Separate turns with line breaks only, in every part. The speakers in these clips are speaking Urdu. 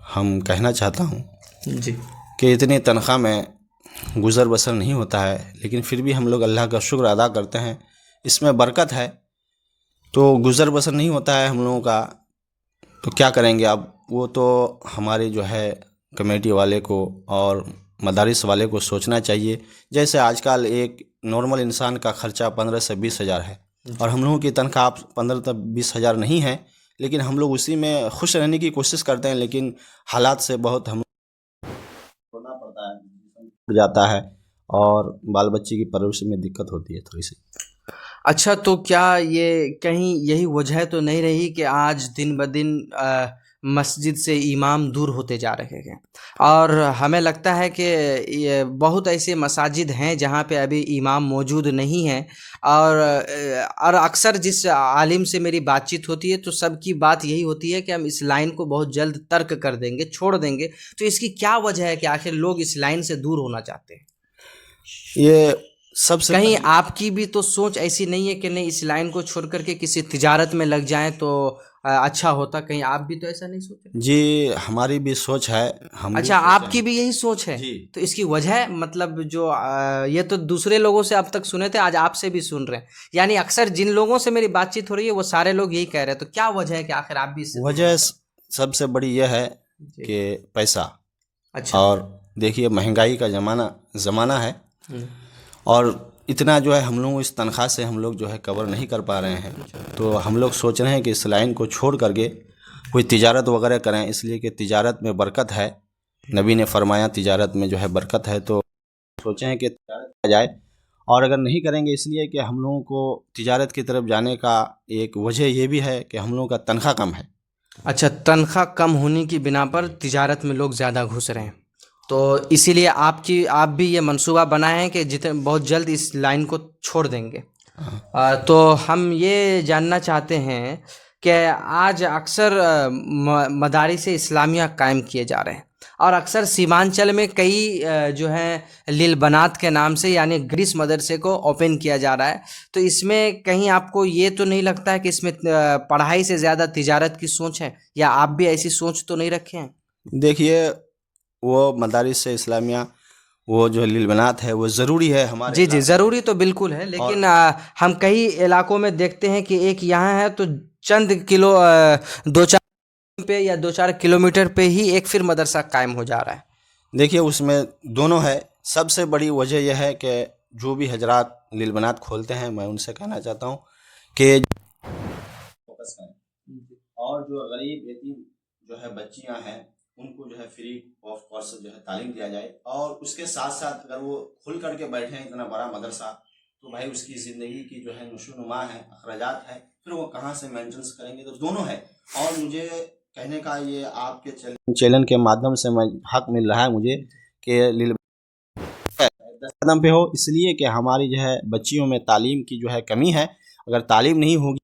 ہم کہنا چاہتا ہوں
جی
کہ اتنی تنخواہ میں گزر بسر نہیں ہوتا ہے، لیکن پھر بھی ہم لوگ اللہ کا شکر ادا کرتے ہیں، اس میں برکت ہے، تو گزر بسر نہیں ہوتا ہے ہم لوگوں کا، تو کیا کریں گے اب؟ وہ تو ہمارے جو ہے کمیٹی والے کو اور مدارس والے کو سوچنا چاہیے. جیسے آج کل ایک نارمل انسان کا خرچہ 15 سے 20 ہزار ہے، اور ہم لوگوں کی تنخواہ 15 سے 20 ہزار نہیں ہے، لیکن ہم لوگ اسی میں خوش رہنے کی کوشش کرتے ہیں، لیکن حالات سے بہت ہم ہونا پڑتا ہے، جاتا ہے، اور بال بچے کی پرورش میں دقت ہوتی ہے تھوڑی سی.
اچھا، تو کیا یہ کہیں یہی وجہ تو نہیں رہی کہ آج دن بدن مسجد سے امام دور ہوتے جا رہے ہیں؟ اور ہمیں لگتا ہے کہ یہ بہت ایسے مساجد ہیں جہاں پہ ابھی امام موجود نہیں ہیں، اور اکثر جس عالم سے میری بات چیت ہوتی ہے تو سب کی بات یہی ہوتی ہے کہ ہم اس لائن کو بہت جلد ترک کر دیں گے، چھوڑ دیں گے. تو اس کی کیا وجہ ہے کہ آخر لوگ اس لائن سے دور ہونا چاہتے ہیں؟
یہ سب سے
کہیں آپ کی بھی تو سوچ ایسی نہیں ہے کہ نہیں اس لائن کو چھوڑ کر کے کسی تجارت میں لگ جائیں تو اچھا ہوتا؟ کہیں آپ بھی تو ایسا نہیں سوچے؟
جی ہماری بھی سوچ ہے، ہم بھی
اچھا،
سوچے
آپ کی
ہیں.
بھی یہی سوچ ہے؟
جی
تو اس کی وجہ مطلب جو یہ تو دوسرے لوگوں سے اب تک سنے تھے، آج آپ سے بھی سن رہے ہیں، یعنی اکثر جن لوگوں سے میری بات چیت ہو رہی ہے وہ سارے لوگ یہی کہہ رہے ہیں. تو کیا وجہ ہے کہ آخر آپ بھی اس سے
وجہ سب سے بڑی یہ ہے
جی.
کہ پیسہ.
اچھا.
اور دیکھیے مہنگائی کا زمانہ ہے،
ہم.
اور اتنا جو ہے ہم لوگ اس تنخواہ سے ہم لوگ جو ہے کور نہیں کر پا رہے ہیں، تو ہم لوگ سوچ رہے ہیں کہ اس لائن کو چھوڑ کر کے کوئی تجارت وغیرہ کریں، اس لیے کہ تجارت میں برکت ہے. نبی نے فرمایا تجارت میں جو ہے برکت ہے، تو سوچیں ہیں کہ تجارت کیا جائے. اور اگر نہیں کریں گے، اس لیے کہ ہم لوگوں کو تجارت کی طرف جانے کا ایک وجہ یہ بھی ہے کہ ہم لوگوں کا تنخواہ کم ہے.
اچھا، تنخواہ کم ہونے کی بنا پر تجارت میں لوگ زیادہ گھس رہے ہیں، تو اسی لیے آپ بھی یہ منصوبہ بنائے ہیں کہ جتنے بہت جلد اس لائن کو چھوڑ دیں گے. تو ہم یہ جاننا چاہتے ہیں کہ آج اکثر مدارس اسلامیہ قائم کیے جا رہے ہیں، اور اکثر سیمانچل میں کئی جو ہیں لیل بنات کے نام سے یعنی گریس مدرسے کو اوپن کیا جا رہا ہے. تو اس میں کہیں آپ کو یہ تو نہیں لگتا ہے کہ اس میں پڑھائی سے زیادہ تجارت کی سوچ ہے، یا آپ بھی ایسی سوچ تو نہیں رکھے ہیں؟
دیکھیے وہ مدارس اسلامیہ، وہ جو لیل بنات ہے وہ ضروری ہے ہمارے
جی
علاقے
ضروری تو بالکل ہے، لیکن ہم کئی علاقوں میں دیکھتے ہیں کہ ایک یہاں ہے تو چند دو چار پہ یا 2-4 کلومیٹر پہ ہی ایک پھر مدرسہ قائم ہو جا رہا ہے.
دیکھیے اس میں دونوں ہے. سب سے بڑی وجہ یہ ہے کہ جو بھی حضرات لیل بنات کھولتے ہیں، میں ان سے کہنا چاہتا ہوں کہ فوکس کریں، اور جو غریب یتیم جو ہے بچیاں ہیں ان کو جو ہے فری آف کاسٹ جو ہے تعلیم دیا جائے. اور اس کے ساتھ ساتھ اگر وہ کھل کر کے بیٹھیں اتنا بڑا مدرسہ، تو بھائی اس کی زندگی کی جو ہے نشو و نما ہے، اخراجات ہے، پھر وہ کہاں سے مینٹینس کریں گے؟ تو دونوں ہے. اور مجھے کہنے کا یہ آپ کے چینل کے مادھیم سے میں حق مل رہا ہے مجھے کہ لیل 10 قدم پہ ہو، اس لیے کہ ہماری جو ہے بچیوں میں تعلیم کی جو ہے کمی ہے. اگر تعلیم نہیں ہوگی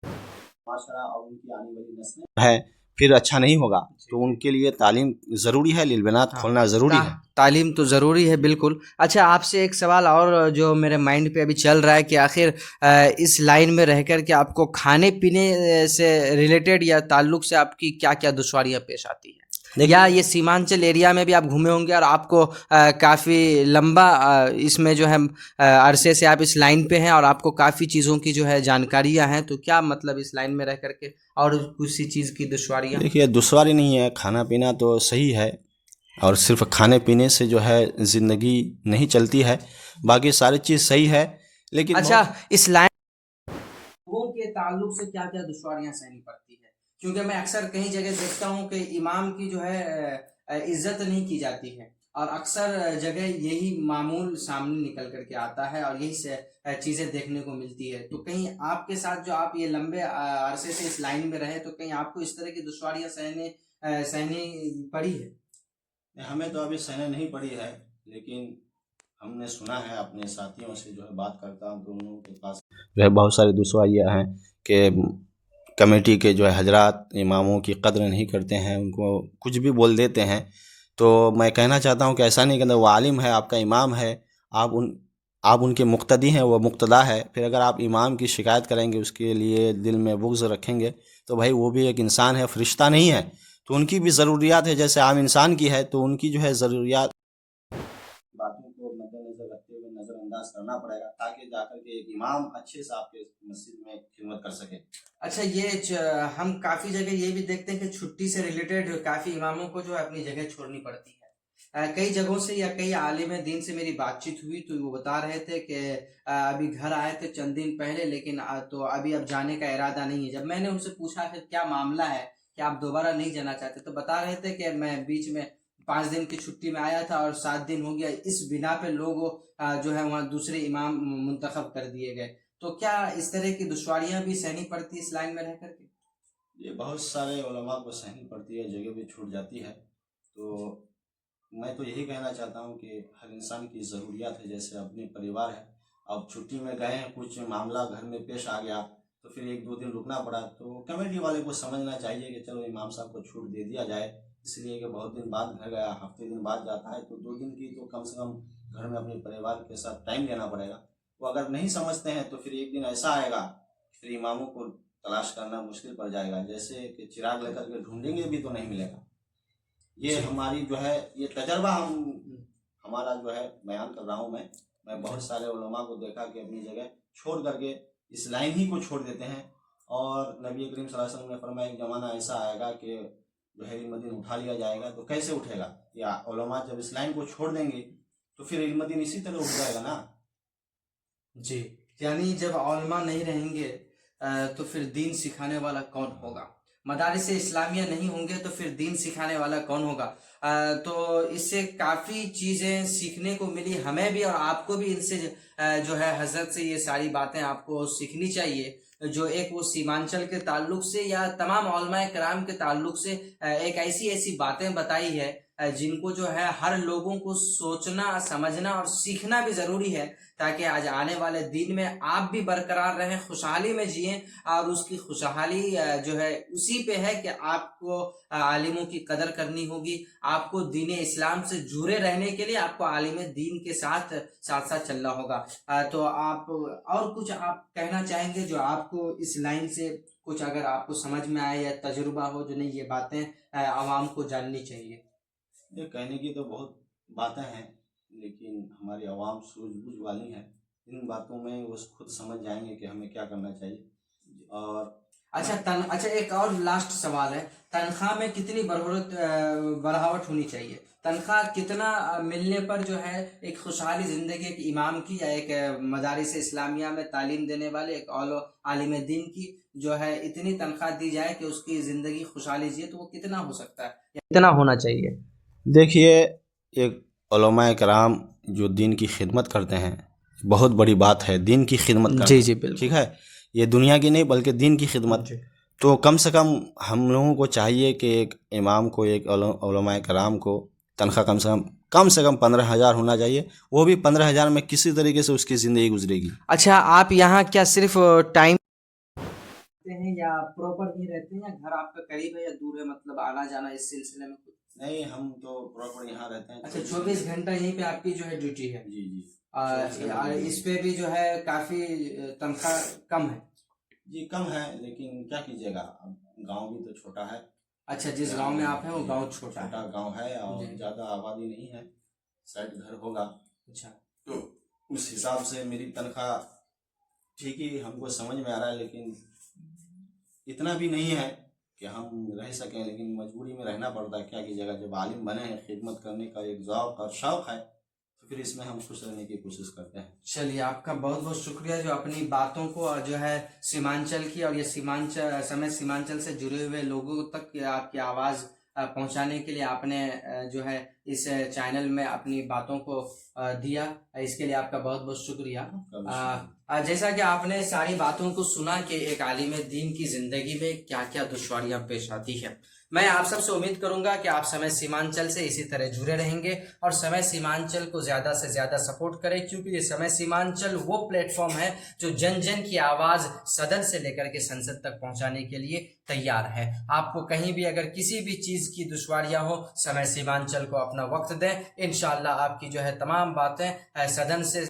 معاشرہ اور ان کی آنے والی نسلیں ہے پھر اچھا نہیں ہوگا. تو ان کے لیے تعلیم ضروری ہے، لیل بنات کھولنا ضروری ہے.
تعلیم تو ضروری ہے بالکل. اچھا، آپ سے ایک سوال اور جو میرے مائنڈ پہ ابھی چل رہا ہے کہ آخر اس لائن میں رہ کر کے آپ کو کھانے پینے سے ریلیٹڈ یا تعلق سے آپ کی کیا کیا دشواریاں پیش آتی ہیں؟ یا یہ سیمانچل ایریا میں بھی آپ گھومے ہوں گے اور آپ کو کافی لمبا اس میں جو ہے عرصے سے آپ اس لائن پہ ہیں اور آپ کو کافی چیزوں کی جو ہے جانکاریاں ہیں، تو کیا مطلب اس لائن میں رہ کر کے اور کسی چیز کی دشواریاں؟
دیکھیے دشواری نہیں ہے، کھانا پینا تو صحیح ہے، اور صرف کھانے پینے سے جو ہے زندگی نہیں چلتی ہے، باقی ساری چیز صحیح ہے. لیکن
اچھا، اس لائن لوگوں کے تعلق سے کیا کیا دشواریاں سہنی پڑتی ہے؟ کیونکہ میں اکثر کہیں جگہ دیکھتا ہوں کہ امام کی جو ہے عزت نہیں کی جاتی ہے، اور اکثر جگہ یہی معمول سامنے نکل کر کے آتا ہے اور یہی سے چیزیں دیکھنے کو ملتی ہے. تو کہیں آپ کے ساتھ جو آپ یہ لمبے عرصے سے اس لائن میں رہے تو کہیں آپ کو اس طرح کی دشواریاں سہنی پڑی ہے؟
ہمیں تو ابھی سہنے نہیں پڑی ہے، لیکن ہم نے سنا ہے اپنے ساتھیوں سے جو ہے بات کرتا ہوں تو ان لوگوں کے پاس جو ہے بہت ساری دشواریاں ہیں کہ کمیٹی کے جو ہے حضرات اماموں کی قدر نہیں کرتے ہیں، ان کو کچھ بھی بول دیتے ہیں. تو میں کہنا چاہتا ہوں کہ ایسا نہیں کہ وہ عالم ہے، آپ کا امام ہے، آپ ان کے مقتدی ہیں، وہ مقتدا ہے. پھر اگر آپ امام کی شکایت کریں گے، اس کے لیے دل میں بغض رکھیں گے، تو بھائی وہ بھی ایک انسان ہے، فرشتہ نہیں ہے. تو ان کی بھی ضروریات ہے جیسے عام انسان کی ہے، تو ان کی جو ہے ضروریات باتوں کو مد نظر رکھتے ہوئے نظر انداز کرنا پڑے گا، تاکہ جا کر کے ایک امام اچھے سے آپ کے مسجد میں خدمت کر سکے۔
اچھا ہم کافی جگہ یہ بھی دیکھتے ہیں کہ چھٹی سے ریلیٹڈ کافی اماموں کو جو ہے اپنی جگہ چھوڑنی پڑتی ہے۔ کئی جگہوں سے یا کئی عالم دین سے میری بات چیت ہوئی تو وہ بتا رہے تھے کہ ابھی گھر آئے تھے چند دن پہلے، لیکن تو ابھی اب جانے کا ارادہ نہیں ہے۔ جب میں نے ان سے پوچھا کہ کیا معاملہ ہے کہ آپ دوبارہ نہیں جانا چاہتے، تو بتا رہے تھے کہ میں بیچ میں 5 دن کی چھٹی میں آیا تھا اور 7 دن ہو گیا، اس بنا پہ لوگ جو ہے وہاں دوسرے امام منتخب کر دیے گئے۔ تو کیا اس طرح کی دشواریاں بھی سہنی پڑتی اس لائن میں رہ کر کے؟
یہ بہت سارے علماء کو سہنی پڑتی ہے، جگہ بھی چھوٹ جاتی ہے۔ تو میں تو یہی کہنا چاہتا ہوں کہ ہر انسان کی ضروریات ہے، جیسے اپنی پریوار ہے، اب چھٹی میں گئے ہیں، کچھ معاملہ گھر میں پیش آ گیا تو پھر 1-2 دن رکنا پڑا، تو کمیٹی والے کو سمجھنا چاہیے کہ چلو امام صاحب کو چھوٹ دے دیا جائے، اس لیے کہ بہت دن بعد گھر گیا، ہفتے دن بعد جاتا ہے، تو 2 دن کی تو کم سے کم گھر میں اپنے پریوار کے ساتھ ٹائم دینا پڑے گا۔ وہ اگر نہیں سمجھتے ہیں تو پھر ایک دن ایسا آئے گا پھر اماموں کو تلاش کرنا مشکل پڑ جائے گا، جیسے کہ چراغ لے کر کے ڈھونڈیں گے بھی تو نہیں ملے گا۔ یہ ہماری جو ہے یہ تجربہ ہمارا جو ہے بیان کر رہا ہوں میں بہت سارے علماء کو دیکھا کہ اپنی جگہ چھوڑ کر کے اس لائن ہی کو چھوڑ دیتے ہیں، اور نبی کریم صلی اللہ علیہ وسلم نے فرمایا ایک زمانہ ایسا آئے گا کہ جو ہے علم دین اٹھا لیا جائے گا، تو کیسے اٹھے گا؟ یا علماء جب اس لائن کو چھوڑ دیں گے تو پھر علم دین اسی طرح اٹھ جائے گا نا۔
جی، یعنی جب علماء نہیں رہیں گے تو پھر دین سکھانے والا کون ہوگا؟ مدارس اسلامیہ نہیں ہوں گے تو پھر دین سکھانے والا کون ہوگا؟ تو اس سے کافی چیزیں سیکھنے کو ملی ہمیں بھی، اور آپ کو بھی ان سے جو ہے حضرت سے یہ ساری باتیں آپ کو سیکھنی چاہیے، جو ایک وہ سیمانچل کے تعلق سے یا تمام علماء کرام کے تعلق سے ایک ایسی باتیں بتائی ہے جن کو جو ہے ہر لوگوں کو سوچنا، سمجھنا اور سیکھنا بھی ضروری ہے، تاکہ آج آنے والے دن میں آپ بھی برقرار رہیں، خوشحالی میں جئیں، اور اس کی خوشحالی جو ہے اسی پہ ہے کہ آپ کو عالموں کی قدر کرنی ہوگی، آپ کو دین اسلام سے جڑے رہنے کے لیے آپ کو عالم دین کے ساتھ چلنا ہوگا۔ تو آپ اور کچھ آپ کہنا چاہیں گے جو آپ کو اس لائن سے کچھ اگر آپ کو سمجھ میں آئے یا تجربہ ہو جو نہیں یہ باتیں عوام کو جاننی چاہیے؟
یہ کہنے کی تو بہت باتیں ہیں، لیکن ہماری عوام سوجھ بوجھ والی ہے، ان باتوں میں وہ خود سمجھ جائیں گے کہ ہمیں کیا کرنا چاہیے۔ اور
اچھا ایک اور لاسٹ سوال ہے، تنخواہ میں کتنی بڑھاوٹ ہونی چاہیے؟ تنخواہ کتنا ملنے پر جو ہے ایک خوشحالی زندگی ایک امام کی یا ایک مدارس اسلامیہ میں تعلیم دینے والے ایک عالم دین کی جو ہے اتنی تنخواہ دی جائے کہ اس کی زندگی خوشحالی جیے، تو وہ کتنا ہو سکتا ہے یا کتنا ہونا چاہیے؟
دیکھیے، ایک علماء کرام جو دین کی خدمت کرتے ہیں، بہت بڑی بات ہے دین کی خدمت کرنا۔
جی بالکل،
ٹھیک ہے، یہ دنیا کی نہیں بلکہ دین کی خدمت۔ تو کم سے کم ہم لوگوں کو چاہیے کہ ایک امام کو، ایک علماء کرام کو تنخواہ کم سے کم 15,000 ہونا چاہیے، وہ بھی 15,000 میں کسی طریقے سے اس کی زندگی گزرے گی۔
اچھا، آپ یہاں کیا صرف ٹائم ہیں یا پراپر ہی رہتے ہیں، یا گھر آپ کا قریب ہے یا دور ہے، مطلب آنا جانا اس سلسلے میں؟
نہیں، ہم تو پراپر یہاں رہتے ہیں۔
اچھا، 24 گھنٹہ یہیں پہ آپ کی جو ہے ڈیوٹی ہے؟
جی جی۔
اس پہ بھی جو ہے کافی تنخواہ کم ہے؟
جی کم ہے، لیکن کیا کیجیے گا، گاؤں بھی تو چھوٹا ہے۔
اچھا، جس گاؤں میں آپ ہیں وہ گاؤں چھوٹا
گاؤں ہے اور زیادہ آبادی نہیں ہے، سائٹ گھر ہوگا۔
اچھا،
تو اس حساب سے میری تنخواہ ٹھیک ہی ہم کو سمجھ میں آ رہا ہے، لیکن اتنا بھی نہیں ہے کہ ہم رہ سکیں، لیکن مجبوری میں رہنا پڑتا ہے۔ کیا کیجیے گا، جب عالم بنے ہیں، خدمت کرنے کا ایک ذوق اور شوق ہے، تو پھر اس میں ہم خوش رہنے کی کوشش کرتے ہیں۔
چلیے، آپ کا بہت بہت شکریہ جو اپنی باتوں کو اور جو ہے سیمانچل کی اور یہ سیمانچل سے جڑے ہوئے لوگوں تک آپ کی آواز پہنچانے کے لیے آپ نے جو ہے اس چینل میں اپنی باتوں کو دیا، اس کے لیے آپ کا بہت بہت شکریہ۔ جیسا کہ آپ نے ساری باتوں کو سنا کہ ایک عالم دین کی زندگی میں کیا کیا دشواریاں پیش آتی ہیں، میں آپ سب سے امید کروں گا کہ آپ سمے سیمانچل سے اسی طرح جڑے رہیں گے اور سمے سیمانچل کو زیادہ سے زیادہ سپورٹ کریں، کیونکہ یہ سمے سیمانچل وہ پلیٹ فارم ہے جو جن جن کی آواز صدر سے لے کر کے سنسد تک پہنچانے کے لیے تیار ہے۔ آپ کو کہیں بھی اگر کسی بھی چیز کی دشواریاں ہو، سمے سیمانچل کو اپنا وقت دیں، انشاءاللہ آپ کی جو ہے تمام باتیں صدر سے